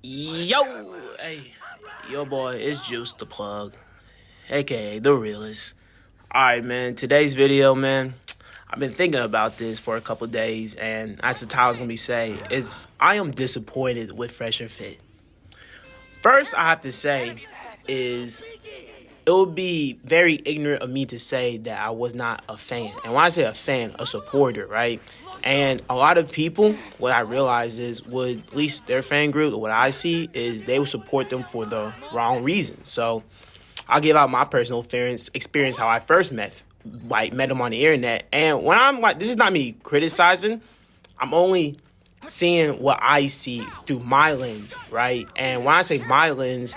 Yo, hey, yo, boy, it's JuiceThePlug, aka the realest. All right, man. Today's video, man. I've been thinking about this for a couple days, and as the title's gonna be say, I am disappointed with Fresh and Fit. First, I have to say is it would be very ignorant of me to say that I was not a fan. And when I say a fan, a supporter, right? And a lot of people, what I realize is, would at least their fan group, what I see is they would support them for the wrong reason. So I'll give out my personal experience how I first met them on the internet. And when I'm like, this is not me criticizing, I'm only seeing what I see through my lens, right? And when I say my lens,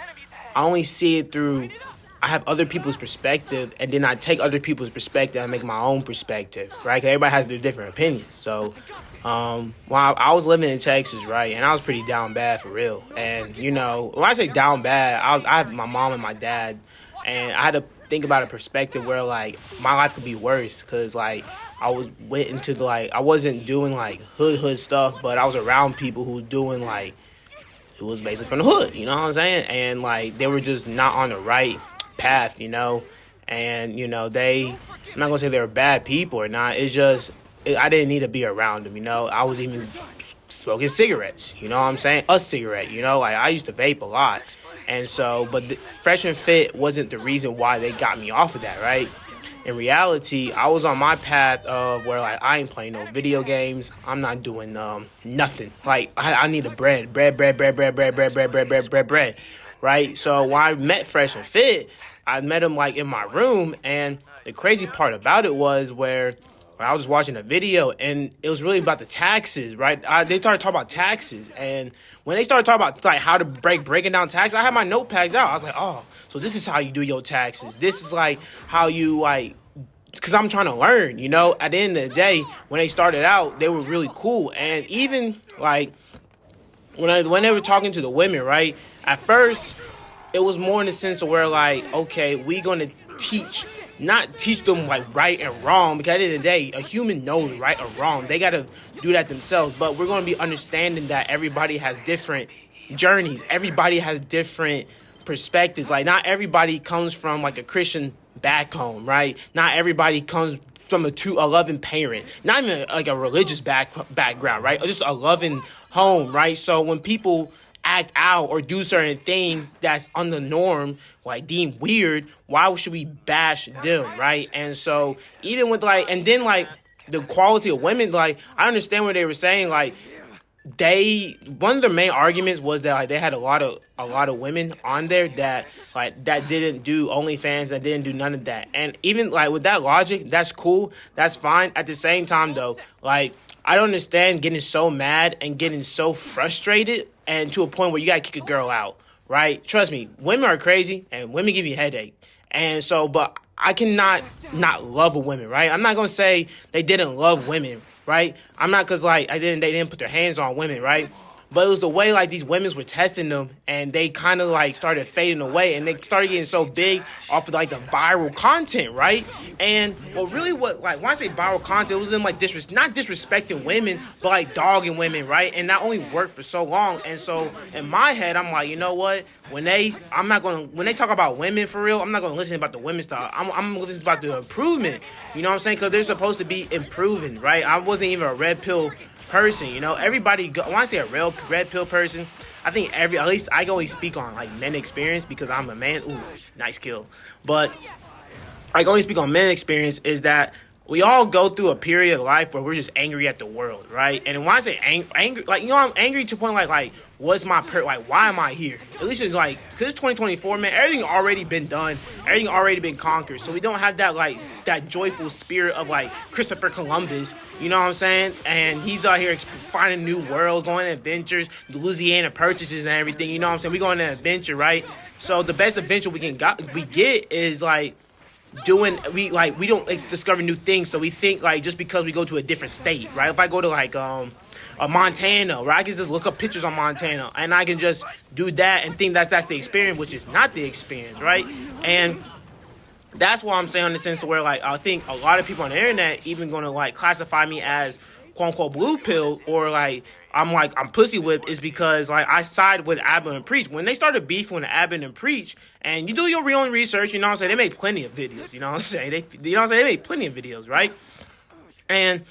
I only see it through, I have other people's perspective, and then I take other people's perspective and make my own perspective, right? 'Cause everybody has their different opinions. So, while I was living in Texas, right, and I was pretty down bad for real. And, you know, when I say down bad, I have my mom and my dad, and I had to think about a perspective where, like, my life could be worse, because, like, I wasn't doing, like, hood stuff, but I was around people who was doing, like, who was basically from the hood, you know what I'm saying? And, like, they were just not on the right path, you know, and you know I'm not gonna say they were bad people or not. It's just I didn't need to be around them, you know. I was even smoking cigarettes, you know what I'm saying, a cigarette, you know, like I used to vape a lot, and so but Fresh and Fit wasn't the reason why they got me off of that, right? In reality, I was on my path of where, like, I ain't playing no video games. I'm not doing nothing. Like, I need a bread, right? So when I met Fresh and Fit, I met him, like, in my room, and the crazy part about it was where I was watching a video, and it was really about the taxes, right? They started talking about taxes, and when they started talking about, like, how to breaking down taxes, I had my notepads out. I was like, oh, so this is how you do your taxes. This is, like, how you, like, because I'm trying to learn, you know? At the end of the day, when they started out, they were really cool, and even, like, when they were talking to the women, right, at first, it was more in the sense of where, like, okay, we going to not teach them, like, right and wrong, because at the end of the day, a human knows right or wrong. They got to do that themselves, but we're going to be understanding that everybody has different journeys. Everybody has different perspectives. Like, not everybody comes from, like, a Christian back home, right? Not everybody comes from a loving parent, not even like a religious background, right? Or just a loving home, right? So when people act out or do certain things that's on the norm, like deemed weird, why should we bash them, right? And so even with, like, and then, like, the quality of women, like, I understand what they were saying, like, one of the main arguments was that, like, they had a lot of women on there that, like, that didn't do OnlyFans, that didn't do none of that. And even, like, with that logic, that's cool, that's fine. At the same time, though, like, I don't understand getting so mad and getting so frustrated and to a point where you gotta kick a girl out, right? Trust me, women are crazy and women give you a headache. And so, but I cannot not love a woman, right? I'm not gonna say they didn't love women, right? I'm not, because, like, they didn't put their hands on women, right? But it was the way, like, these women were testing them, and they kind of, like, started fading away, and they started getting so big off of, like, the viral content, right? And, well, really when I say viral content, it was them, like, not disrespecting women, but, like, dogging women, right? And that only worked for so long. And so in my head, I'm like, you know what? When they talk about women for real, I'm not gonna listen about the women stuff. I'm gonna listen about the improvement. You know what I'm saying? Because they're supposed to be improving, right? I wasn't even a red pill person, you know. Everybody when I say a real red pill person, I think at least I can only speak on, like, men experience because I'm a man. Ooh, nice kill. But I can only speak on men experience is that we all go through a period of life where we're just angry at the world, right? And when I say angry, like, you know, I'm angry to the point, like what's my like, why am I here? At least it's like, because it's 2024, man, everything already been done, everything already been conquered, so we don't have that, like, that joyful spirit of, like, Christopher Columbus, you know what I'm saying? And he's out here finding new worlds, going on adventures, Louisiana purchases and everything, you know what I'm saying? We go on an adventure, right? So the best adventure we get is, like, we don't, like, discover new things. So we think, like, just because we go to a different state, right? If I go to, like, a Montana, right, I can just look up pictures on Montana and I can just do that and think that's the experience, which is not the experience, right? And that's why I'm saying, in the sense where, like, I think a lot of people on the internet even gonna, like, classify me as quote unquote blue pill, or, like, I'm pussy whipped is because like I side with Abba and Preach. When they started beefing with Abba and Preach, and you do your own research, you know what I'm saying? They make plenty of videos, you know what I'm saying? They make plenty of videos, right? And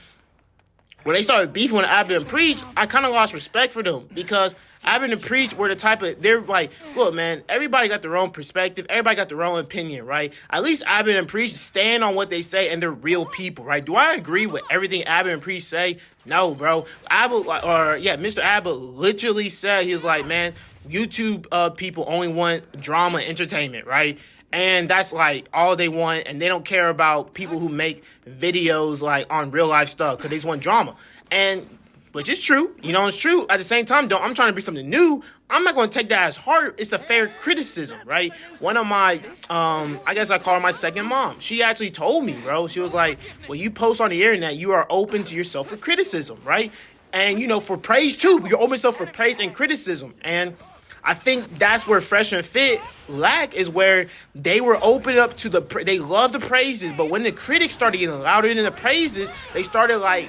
when they started beefing with Abba and Preach, I kind of lost respect for them because Abba and Preach were the type of, they're like, look, man, everybody got their own perspective. Everybody got their own opinion, right? At least Abba and Preach stand on what they say and they're real people, right? Do I agree with everything Abba and Preach say? No, bro. Mr. Abba literally said, he was like, man, YouTube people only want drama entertainment, right? And that's like all they want, and they don't care about people who make videos like on real life stuff because they just want drama. And which is true, you know, it's true. At the same time, though, I'm trying to be something new. I'm not going to take that as hard. It's a fair criticism, right? One of my, I guess I call her my second mom. She actually told me, bro. She was like, when you post on the internet, you are open to yourself for criticism, right? And, you know, for praise too. You're open yourself for praise and criticism. And I think that's where Fresh and Fit lack is where they were open up to they love the praises, but when the critics started getting louder than the praises, they started like,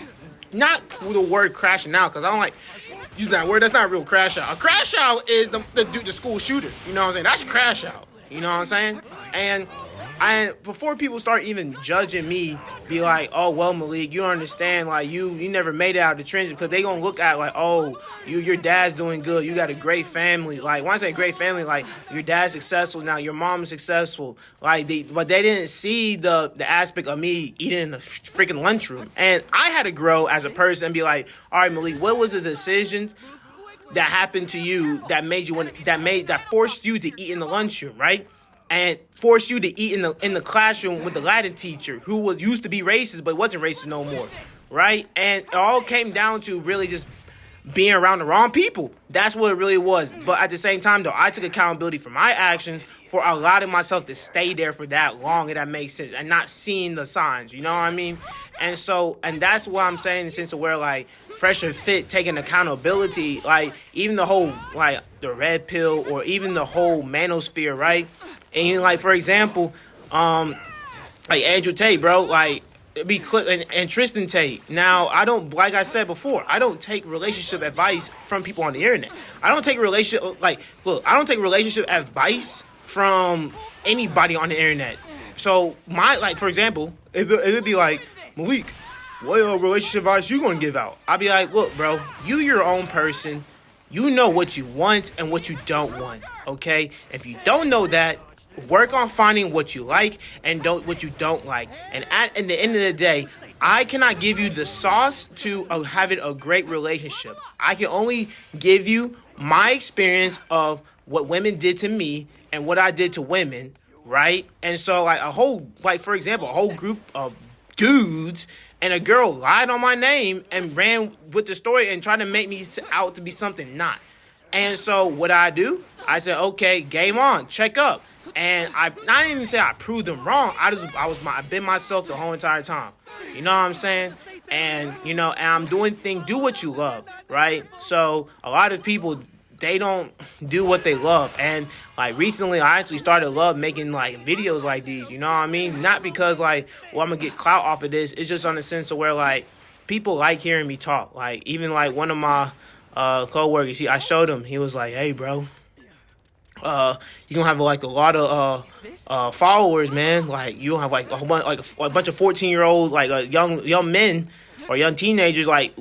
not the word crashing out, because I don't like using that word. That's not a real crash out. A crash out is the school shooter. You know what I'm saying? That's a crash out. You know what I'm saying? And before people start even judging me, be like, oh, well, Malik, you don't understand, like, you never made it out of the trenches, because they gonna look at, like, oh, your dad's doing good, you got a great family. Like, when I say great family, like, your dad's successful now, your mom's successful, like, but they didn't see the aspect of me eating in the freaking lunchroom. And I had to grow as a person and be like, all right, Malik, what was the decisions that happened to you that forced you to eat in the lunchroom, right? And force you to eat in the classroom with the Latin teacher who was used to be racist but wasn't racist no more, right? And it all came down to really just being around the wrong people. That's what it really was. But at the same time, though, I took accountability for my actions for allowing myself to stay there for that long, if that makes sense, and not seeing the signs, you know what I mean? And that's what I'm saying in the sense of where, like, Fresh and Fit taking accountability, like, even the whole, like, the red pill or even the whole manosphere, right? And, like, for example, like, Andrew Tate, bro, like, and Tristan Tate. Now, I don't, like I said before, I don't take relationship advice from people on the internet. I don't take relationship advice from anybody on the internet. So, for example, it'd be like, Malik, what relationship advice you gonna give out? I'd be like, look, bro, you're your own person. You know what you want and what you don't want, okay? If you don't know that, work on finding what you like and what you don't like. And at the end of the day, I cannot give you the sauce to having a great relationship. I can only give you my experience of what women did to me and what I did to women, right? And so, like, for example, a whole group of dudes and a girl lied on my name and ran with the story and tried to make me out to be something not. And so what I do, I said, okay, game on, check up. And I didn't even say I proved them wrong. I've been myself the whole entire time. You know what I'm saying? And, you know, and I'm doing do what you love, right? So a lot of people, they don't do what they love. And, like, recently I actually started making, like, videos like these, you know what I mean? Not because, like, well, I'm gonna get clout off of this. It's just on the sense of where, like, people like hearing me talk. Like, even, like, one of my co-workers, I showed him, he was like, hey, bro, you gonna have, like, a lot of followers, man. Like, you don't have, like, a bunch of 14-year-olds, like, young men or young teenagers, like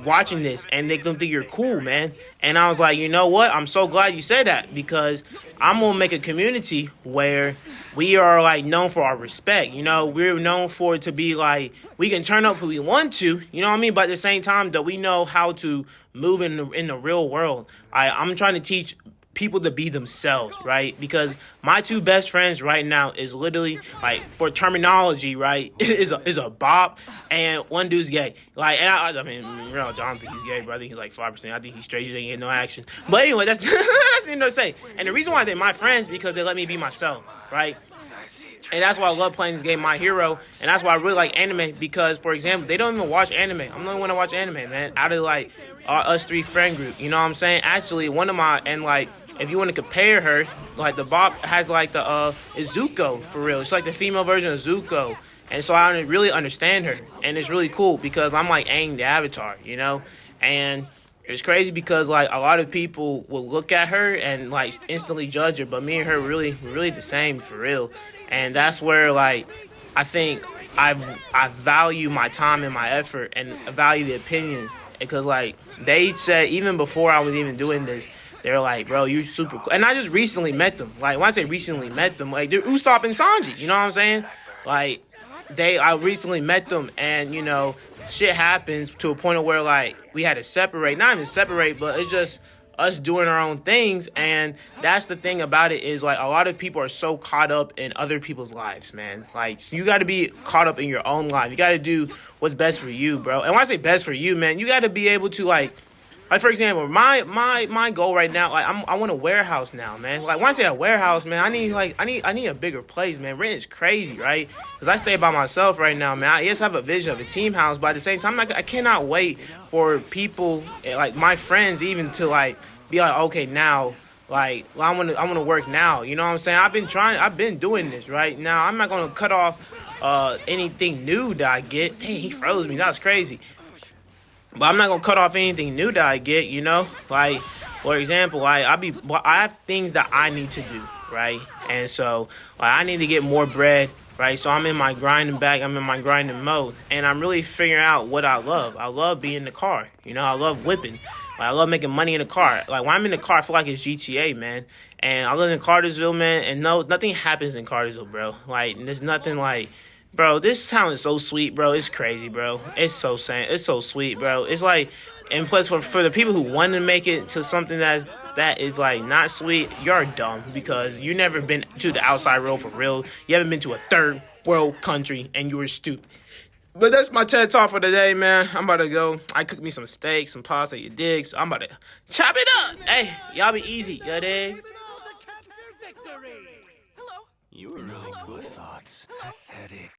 watching this, and they don't think you're cool, man. And I was like, you know what? I'm so glad you said that, because I'm gonna make a community where we are, like, known for our respect. You know, we're known for it to be, like, we can turn up if we want to, you know what I mean? But at the same time, though, we know how to move in the real world. I'm trying to teach people to be themselves, right? Because my two best friends right now is literally, like, for terminology, right, is a bop, and one dude's gay. Like, and I mean, I don't think he's gay, bro. I think he's like 5%. I think he's straight. He ain't getting no action. But anyway, that's that's the end of the say. And the reason why they're my friends because they let me be myself, right? And that's why I love playing this game, My Hero. And that's why I really like anime, because, for example, they don't even watch anime. I'm the only one to watch anime, man. Out of, like, us three friend group. You know what I'm saying? Actually, one of my, and, like, if you want to compare her, like, the Bob has, like, the Izuko, for real. It's like the female version of Zuko. And so I really understand her. And it's really cool because I'm like Aang the Avatar, you know? And it's crazy because like a lot of people will look at her and like instantly judge her, but me and her we're really the same for real. And that's where like I think I value my time and my effort and value the opinions because like they said even before I was even doing this, they're like, bro, you super cool. And I just recently met them. Like when I say recently met them, like they're Usopp and Sanji. You know what I'm saying? Like I recently met them, and you know, shit happens to a point of where like we had to separate, not even separate, but it's just us doing our own things. And that's the thing about it is like a lot of people are so caught up in other people's lives, man. Like so you got to be caught up in your own life. You got to do what's best for you, bro. And when I say best for you, man, you got to be able to like for example, my goal right now, like I want a warehouse now, man. Like when I say a warehouse, man, I need a bigger place, man. Rent is crazy, right? Because I stay by myself right now, man. I have a vision of a team house, but at the same time, like I cannot wait for people like my friends even to like be like, okay, now like well, I want to work now. You know what I'm saying? I've been doing this right now. I'm not gonna cut off anything new that I get. Dang, he froze me. That was crazy. But I'm not gonna cut off anything new that I get, you know. Like, for example, I have things that I need to do, right? And so, like, I need to get more bread, right? So I'm in my grinding bag. I'm in my grinding mode, and I'm really figuring out what I love. I love being in the car, you know. I love whipping. Like, I love making money in the car. Like when I'm in the car, I feel like it's GTA, man. And I live in Cartersville, man. And no, nothing happens in Cartersville, bro. Like, there's nothing like. Bro, this town is so sweet, bro. It's crazy, bro. It's so sweet, bro. It's like, and plus for the people who want to make it to something that is like not sweet, you're dumb because you never been to the outside world for real. You haven't been to a third world country, and you were stupid. But that's my TED Talk for today, man. I'm about to go. I cooked me some steak, some pasta, you dig? So I'm about to chop it up. Hey, y'all be easy, you dig? You were really cool thoughts. Pathetic.